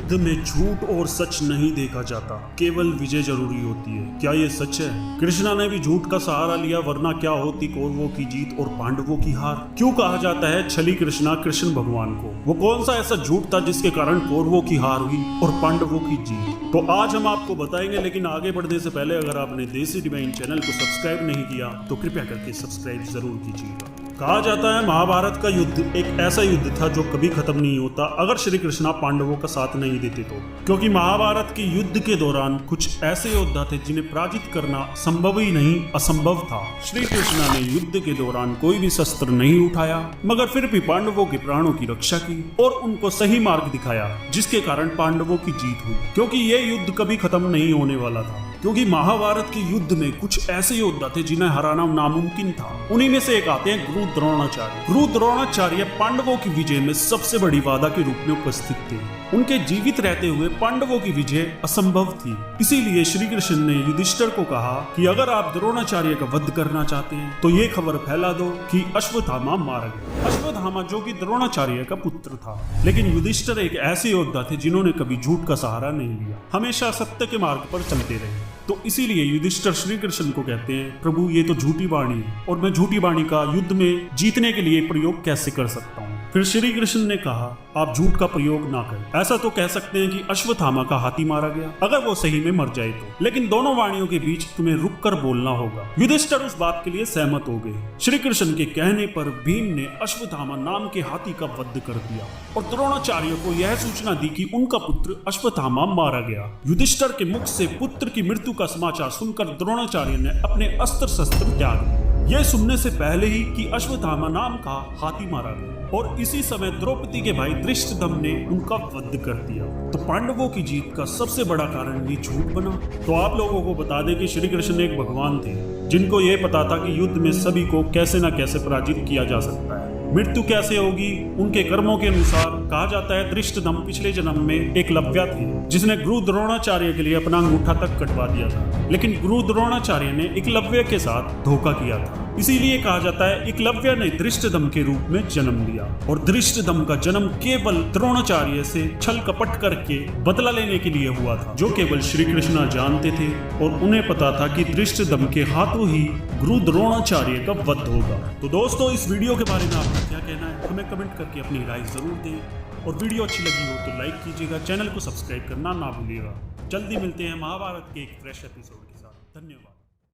युद्ध में झूठ और सच नहीं देखा जाता, केवल विजय जरूरी होती है। क्या ये सच है? कृष्णा ने भी झूठ का सहारा लिया, वरना क्या होती कौरवों की जीत और पांडवों की हार। क्यों कहा जाता है छली कृष्णा कृष्ण भगवान को? वो कौन सा ऐसा झूठ था जिसके कारण कौरवों की हार हुई और पांडवों की जीत? तो आज हम आपको बताएंगे, लेकिन आगे बढ़ने से पहले अगर आपने देसी डिवाइन चैनल को सब्सक्राइब नहीं किया तो कृपया करके सब्सक्राइब जरूर कीजिएगा। कहा जाता है महाभारत का युद्ध एक ऐसा युद्ध था जो कभी खत्म नहीं होता अगर श्री कृष्णा पांडवों का साथ नहीं देते तो। क्योंकि महाभारत के युद्ध के दौरान कुछ ऐसे योद्धा थे जिन्हें पराजित करना संभव ही नहीं असंभव था। श्री कृष्णा ने युद्ध के दौरान कोई भी शस्त्र नहीं उठाया, मगर फिर भी पांडवों के प्राणों की रक्षा की और उनको सही मार्ग दिखाया, जिसके कारण पांडवों की जीत हुई। क्योंकि ये युद्ध कभी खत्म नहीं होने वाला था, क्योंकि महाभारत के युद्ध में कुछ ऐसे योद्धा थे जिन्हें हराना नामुमकिन था। उन्हीं में से एक आते हैं गुरु द्रोणाचार्य। गुरु द्रोणाचार्य पांडवों की विजय में सबसे बड़ी बाधा के रूप में उपस्थित थे। उनके जीवित रहते हुए पांडवों की विजय असंभव थी। इसीलिए श्री कृष्ण ने युधिष्ठिर को कहा कि अगर आप द्रोणाचार्य का वध करना चाहते हैं तो ये खबर फैला दो कि अश्वत्थामा मारा गया। अश्वत्थामा जो कि द्रोणाचार्य का पुत्र था, लेकिन युधिष्ठिर एक ऐसे योद्धा थे जिन्होंने कभी झूठ का सहारा नहीं लिया, हमेशा सत्य के मार्ग पर चलते रहे। तो इसीलिए युधिष्ठिर श्री कृष्ण को कहते हैं, प्रभु ये तो झूठी वाणी है और मैं झूठी वाणी का युद्ध में जीतने के लिए प्रयोग कैसे कर सकता हूँ? फिर श्री कृष्ण ने कहा, आप झूठ का प्रयोग ना करें। ऐसा तो कह सकते हैं कि अश्वत्थामा का हाथी मारा गया, अगर वो सही में मर जाए तो। लेकिन दोनों वाणियों के बीच तुम्हें रुक कर बोलना होगा। युधिष्ठिर उस बात के लिए सहमत हो गए। श्री कृष्ण के कहने पर भीम ने अश्वत्थामा नाम के हाथी का वध कर दिया और द्रोणाचार्य को यह सूचना दी कि उनका पुत्र अश्वत्थामा मारा गया। युधिष्ठिर के मुख से पुत्र की मृत्यु का समाचार सुनकर द्रोणाचार्य ने अपने अस्त्र शस्त्र त्याग दिए, यह सुनने से पहले ही कि अश्वत्थामा नाम का हाथी मारा गया। और इसी समय द्रौपदी के भाई धृष्टद्युम्न ने उनका वध कर दिया। तो पांडवों की जीत का सबसे बड़ा कारण ये झूठ बना। तो आप लोगों को बता दें कि श्री कृष्ण एक भगवान थे जिनको ये पता था कि युद्ध में सभी को कैसे न कैसे पराजित किया जा सकता है। मृत्यु कैसे होगी उनके कर्मों के अनुसार कहा जाता है धृष्टद्युम्न पिछले जन्म में एकलव्य थे, जिसने गुरु द्रोणाचार्य के लिए अपना अंगूठा तक कटवा दिया था। लेकिन गुरु द्रोणाचार्य ने एकलव्य के साथ धोखा किया था, इसीलिए कहा जाता है एकलव्य ने धृष्टद्युम्न के रूप में जन्म लिया। और धृष्टद्युम्न का जन्म केवल द्रोणाचार्य से छल कपट करके बदला लेने के लिए हुआ था, जो केवल श्री कृष्ण जानते थे। और उन्हें पता था कि धृष्टद्युम्न के हाथों ही गुरु द्रोणाचार्य का वध होगा। तो दोस्तों, इस वीडियो के बारे में आपका क्या कहना है हमें कमेंट करके अपनी राय जरूर दें। और वीडियो अच्छी लगी हो तो लाइक कीजिएगा, चैनल को सब्सक्राइब करना ना भूलिएगा। जल्दी मिलते हैं महाभारत के एक फ्रेश एपिसोड के साथ। धन्यवाद।